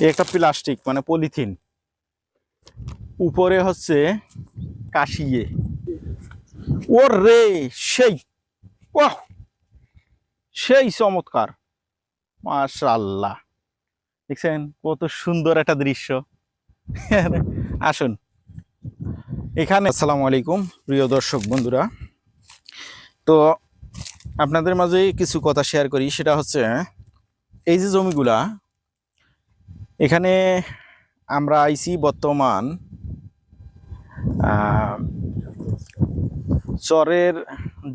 একটা প্লাস্টিক মানে পলিথিন, উপরে হচ্ছে কাশিয়ে। ওর রে, সেই ওহ, সেই চমৎকার, মাশাআল্লাহ। দেখছেন কত সুন্দর একটা দৃশ্য। আসুন এখানে। আসসালামু আলাইকুম প্রিয় দর্শক বন্ধুরা, তো আপনাদের মাঝে কিছু কথা শেয়ার করি। সেটা হচ্ছে এই যে জমিগুলা, এখানে আমরা আইছি বর্তমান চরের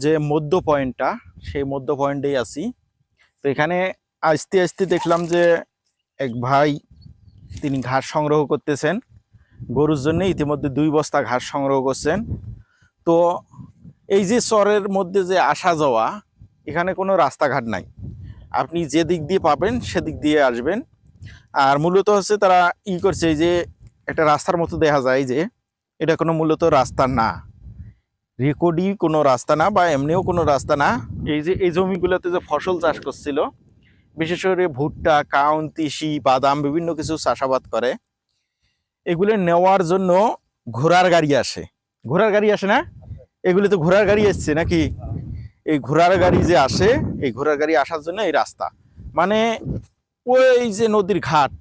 যে মধ্য পয়েন্টটা, সেই মধ্য পয়েন্টেই আছি। তো এখানে আসতে আসতে দেখলাম যে এক ভাই, তিনি ঘাস সংগ্রহ করতেছেন গরুর জন্য। ইতিমধ্যে 2 বস্তা ঘাস সংগ্রহ করছেন। তো এই যে চরের মধ্যে যে আসা যাওয়া, এখানে কোনো রাস্তাঘাট নাই, আপনি যে দিক দিয়ে পাবেন সেদিক দিয়ে আসবেন। আর মূলত হচ্ছে তারা করছে, এই যে একটা রাস্তার মতো দেখা যায়, যে এটা কোনো মূলত রাস্তা না, রেকর্ডই কোনো রাস্তা না, বা এমনিও কোনো রাস্তা না। এই যে এই জমিগুলোতে যে ফসল চাষ করছিল, বিশেষ করে ভুট্টা, কাউন, তিসি, বাদাম, বিভিন্ন কিছু চাষাবাদ করে, এগুলো নেওয়ার জন্য ঘোড়ার গাড়ি আসে। ঘোড়ার গাড়ি আসে না? এগুলো তো ঘোড়ার গাড়ি এসছে নাকি? এই ঘোড়ার গাড়ি যে আসে, এই ঘোড়ার গাড়ি আসার জন্য এই রাস্তা, মানে ওই যে নদীর ঘাট,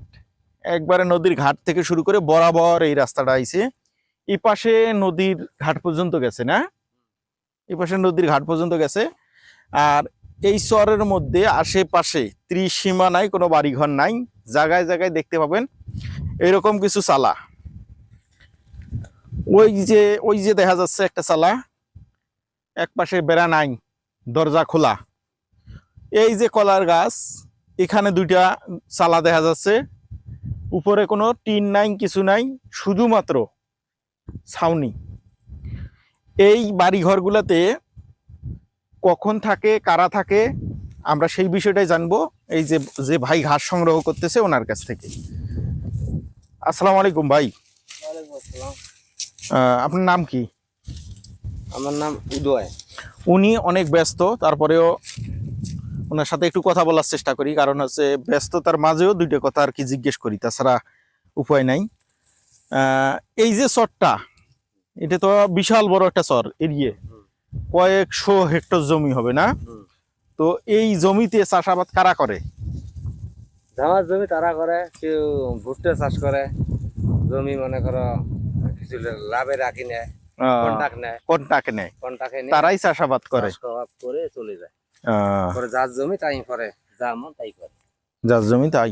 একবারে নদীর ঘাট থেকে শুরু করে বরাবর এই রাস্তাটা আইছে। এই পাশে নদীর ঘাট পর্যন্ত গেছে না, এই পাশে নদীর ঘাট পর্যন্ত গেছে। আর এই চরের মধ্যে আশেপাশে ত্রিসীমা নাই, কোনো বাড়িঘর নাই, জায়গায় জায়গায় দেখতে পাবেন এরকম কিছু চালা। ওই যে দেখা যাচ্ছে একটা চালা, এক পাশে বেড়া নাই, দরজা খোলা। এই যে কলার গাছ, এখানে 2টা চালা দেখা যাচ্ছে, উপরে কোনো টিন নাই, কিছু নাই, শুধুমাত্র ছাউনি। এই বাড়িঘরগুলোতে কখন থাকে, কারা থাকে, আমরা সেই বিষয়টাই জানবো এই যে যে ভাই ঘাস সংগ্রহ করতেছে ওনার কাছ থেকে। আসসালামু আলাইকুম ভাই। আপনার নাম কি? আমার নাম উদয়। উনি অনেক ব্যস্ত, তারপরেও ওনার সাথে একটু কথা বলার চেষ্টা করি, কারণ হচ্ছে ব্যস্ততার মাঝেও 2টা কথা আর কি জিজ্ঞেস করি, তাছাড়া উপায় নাই। এই যে চরটা, এটা তো বিশাল বড় একটা চর, এরিয়ে কয়েকশো হেক্টর জমি হবে না? তো এই জমিতে চাষাবাদ কারা করে? ধামার জমি তারা করে, কেউ ভুট্টা চাষ করে, জমি মনে করো কিছু লাভে রাখি নেয়, কন্টাক্ট নেয়, কন্টাক্টে নেয়, তারাই চাষাবাদ করে, করে চলে যায়। পরে যার জমি তাই করে, যা মন তাই করে, যার জমি তাই,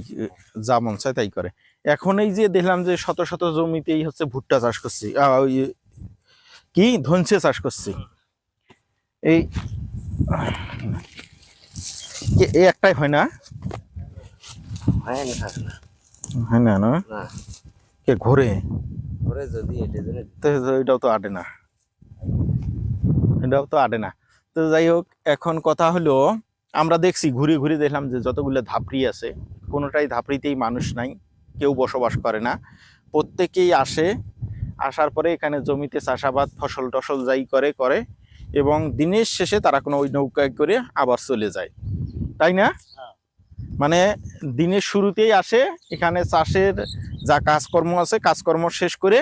যা মন চায় তাই করে। এখন এই যে দেখলাম যে শত শত জমিতেই হচ্ছে ভুট্টা চাষ করছি, কি ধনসে চাষ করছি। এই একটাই হয় না? হয় না না, কে ঘোরে ঘরে যদি এটাও তো আটে না, এটাও তো আটে না। তো যাই হোক, এখন কথা হলো, আমরা দেখছি ঘুরে ঘুরে দেখলাম যে যতগুলো ধাপড়ি আছে, কোনোটাই ধাপড়িতেই মানুষ নাই, কেউ বসবাস করে না। প্রত্যেকেই আসে, আসার পরে এখানে জমিতে চাষাবাদ, ফসল টসল যাই করে করে, এবং দিনের শেষে তারা কোনো ওই নৌকায় করে আবার চলে যায়, তাই না? মানে দিনের শুরুতেই আসে, এখানে চাষের যা কাজকর্ম আছে কাজকর্ম শেষ করে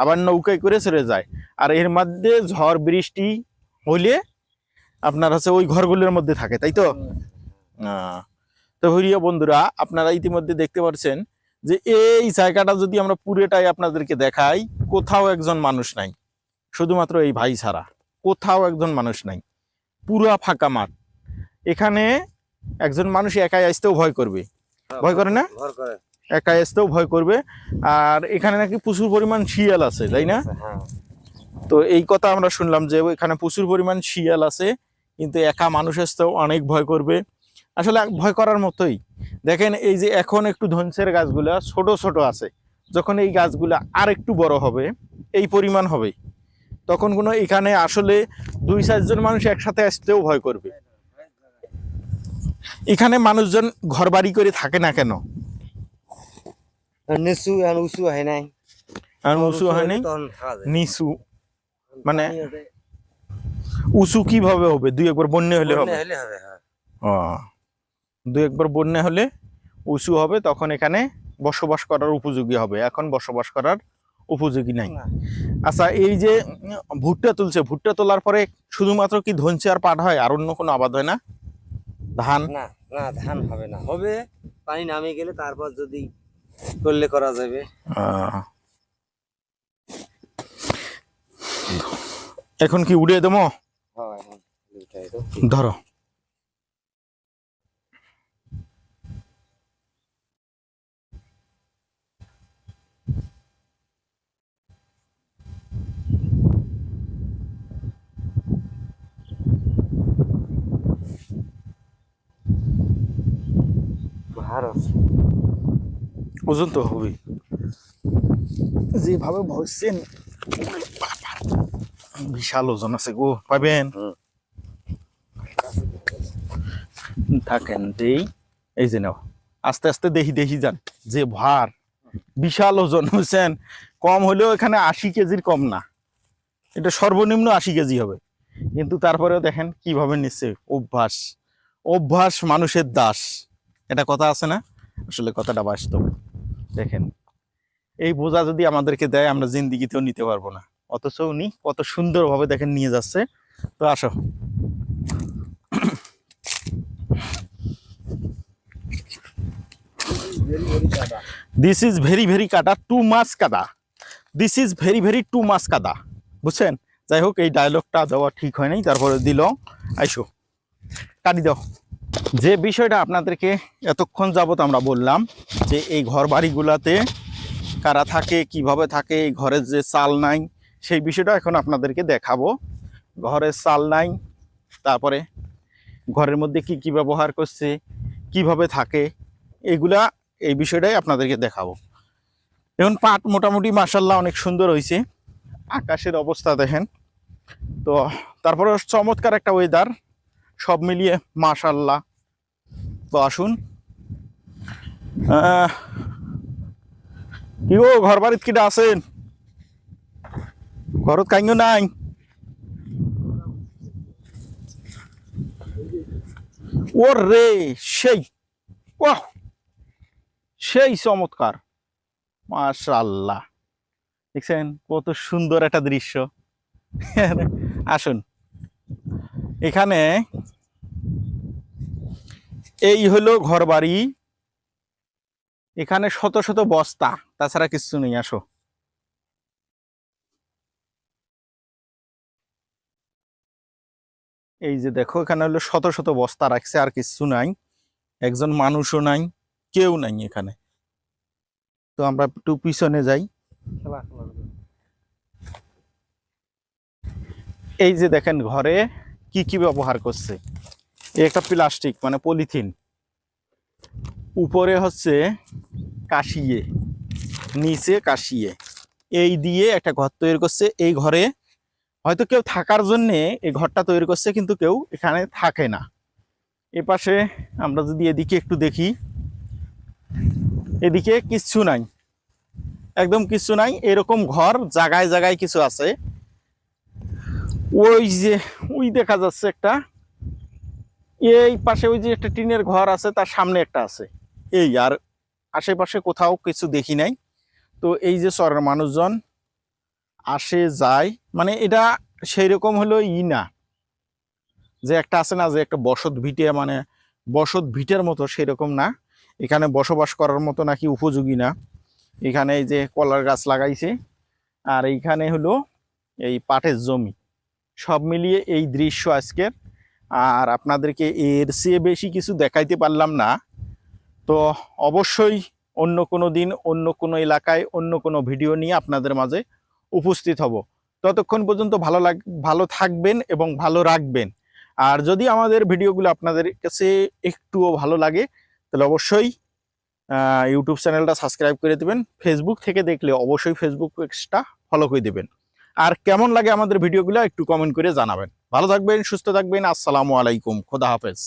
আবার নৌকায় করে চলে যায়। আর এর মধ্যে ঝড় বৃষ্টি হইলে আপনার হচ্ছে ওই ঘরগুলোর মধ্যে থাকে, তাই তো? তো প্রিয় বন্ধুরা, আপনারা ইতিমধ্যে দেখতে পাচ্ছেন যে এই জায়গাটা যদি আমরা পুরোটাই আপনাদেরকে দেখাই, কোথাও একজন মানুষ নাই, শুধুমাত্র এই ভাই ছাড়া কোথাও একজন মানুষ নাই, পুরা ফাঁকা মাঠ। এখানে একজন মানুষ একাই আসতেও ভয় করবে, ভয় করে না? একাই আসতেও ভয় করবে। আর এখানে নাকি প্রচুর পরিমাণ শিয়াল আছে, তাই না? তো এই কথা আমরা শুনলাম যে এখানে প্রচুর পরিমাণ শিয়াল আছে, কিন্তু একা মানুষ আসতেও অনেক ভয় করবে। আসলে ভয় করার মতোই। দেখেন এই যে এখন একটু ধনসের গাছগুলা ছোট ছোট আছে, যখন এই গাছগুলা আর একটু বড় হবে, এই পরিমাণ হবে, তখন কোনো এখানে আসলে 2-4 জন মানুষ একসাথে আসতেও ভয় করবে। এখানে মানুষজন ঘর বাড়ি করে থাকে না কেন? নিচু উঁচু হয় নাই, উঁচু হয় নাই, নিচু মানে উঁচু কিভাবে হবে? 2-1 বার বন্যা হলে হবে। ও, 2-1 বার বন্যা হলে উঁচু হবে, তখন এখানে বসবাস করার উপযোগী হবে, এখন বসবাস করার উপযোগী নাই। না। আচ্ছা, এই যে ভুট্টা তুলছে, ভুট্টা তোলার পরে শুধুমাত্র কি ধনচি আর পাট হয়, আর অন্য কোনো আবাদ হয় না? ধান? না না, ধান হবে না, হবে পানি নামে গেলে তারপর যদি করলে করা যাবে। এখন কি উড়িয়ে দেবো? হ্যাঁ, এখন দুইটাই তো। ধরো। ভারত ওজন তো হবে যেভাবে ভরছেন, বিশাল ওজন আছে গো, পাবেন। থাকেন দেই, এই যে নাও, আস্তে আস্তে দেখি দেখি যান, যে ভার, বিশাল ওজন বুঝছেন। কম হলেও এখানে 80 কেজির কম না, এটা সর্বনিম্ন 80 কেজি হবে। কিন্তু তারপরেও দেখেন কিভাবে নিচ্ছে। অভ্যাস, অভ্যাস মানুষের দাস, এটা কথা আছে না? আসলে কথাটা বাস্তব। দেখেন, এই বোঝা যদি আমাদেরকে দেয়, আমরা জিন্দিগিতেও নিতে পারবো না, অথচ উনি কত সুন্দরভাবে দেখেন নিয়ে যাচ্ছে। তো আসো। দিস ইজ ভেরি ভেরি কাদা, টু মাছ কাদা, দিস ইজ ভেরি ভেরি টু মাছ কাদা, বুঝছেন? যাই হোক, এই ডায়লগটা দেওয়া ঠিক হয় নাই, তারপরে দিল। আইসো, কাটি দাও। যে বিষয়টা আপনাদেরকে এতক্ষণ যাবত আমরা বললাম, যে এই ঘর বাড়িগুলাতে কারা থাকে, কিভাবে থাকে, এই ঘরের যে চাল নাই, সেই বিষয়টা এখন আপনাদেরকে দেখাবো। ঘরের চাল নাই, তারপরে ঘরের মধ্যে কি কি ব্যবহার করছে, কিভাবে থাকে, এগুলা, এই বিষয়টাই আপনাদেরকে দেখাবো। এখন পাট মোটামুটি মাশাআল্লাহ অনেক সুন্দর হয়েছে, আকাশের অবস্থা দেখেন। তো তারপরে চমৎকার একটা ওয়েদার, সব মিলিয়ে মাশাআল্লাহ। তো আসুন, কি গো, ঘর বাড়িত কিটা আছেন? ঘরত কাইও নাই? ওর রে, সেই, ওহ, সেই চমৎকার, মাশাআল্লাহ। দেখছেন কত সুন্দর একটা দৃশ্য। আসুন, এখানে এই হলো ঘর বাড়ি, এখানে শত শত বস্তা, তাছাড়া কিছু নেই। আসো, এই যে দেখো, এখানে হলো শত শত বস্তা রাখছে, আর কিছু নাই, একজন মানুষও নাই, কেউ নাই এখানে। তো আমরা একটু পিছনে যাই। এই যে দেখেন ঘরে কি কি ব্যবহার করছে। একটা প্লাস্টিক মানে পলিথিন, উপরে হচ্ছে কাশিয়ে, নিচে কাশিয়ে, এই দিয়ে একটা ঘর তৈরি করছে। এই ঘরে হয়তো কেউ থাকার জন্য এই ঘরটা তৈরি করছে, কিন্তু কেউ এখানে থাকে না। এ পাশে আমরা যদি এদিকে একটু দেখি, এদিকে কিচ্ছু নাই, একদম কিচ্ছু নাই। এরকম ঘর জায়গায় জায়গায় কিছু আছে। ওই যে ওই দেখা যাচ্ছে একটা, এই পাশে ওই যে একটা টিনের ঘর আছে, তার সামনে একটা আছে, এই, আর আশেপাশে কোথাও কিছু দেখি নাই। তো এই যে চরের মানুষজন আসে যায়, মানে এটা সেই রকম হলো না, যে একটা আছে না, যে একটা বসত ভিটে, মানে বসত ভিটের মতো, সেই রকম না। এখানে বসবাস করার মতো নাকি উপযোগী না। এখানে এই যে কলার গাছ লাগাইছে, আর এইখানে হলো এই পাটের জমি, সব মিলিয়ে এই দৃশ্য আজকের। আর আপনাদেরকে এর চেয়ে বেশি কিছু দেখাইতে পারলাম না। তো অবশ্যই অন্য কোনো দিন, অন্য কোনো এলাকায়, অন্য কোনো ভিডিও নিয়ে আপনাদের মাঝে উপস্থিত হব। ততক্ষণ পর্যন্ত ভালো থাকবেন এবং ভালো রাখবেন। আর যদি আমাদের ভিডিওগুলো আপনাদের কাছে একটুও ভালো লাগে, তাহলে অবশ্যই ইউটিউব চ্যানেলটা সাবস্ক্রাইব করে দেবেন। ফেসবুক থেকে দেখলে অবশ্যই ফেসবুক পেজটা ফলো করে দেবেন। আর কেমন লাগে আমাদের ভিডিওগুলো একটু কমেন্ট করে জানাবেন। ভালো থাকবেন, সুস্থ থাকবেন। আসসালামু আলাইকুম, খোদা হাফেজ।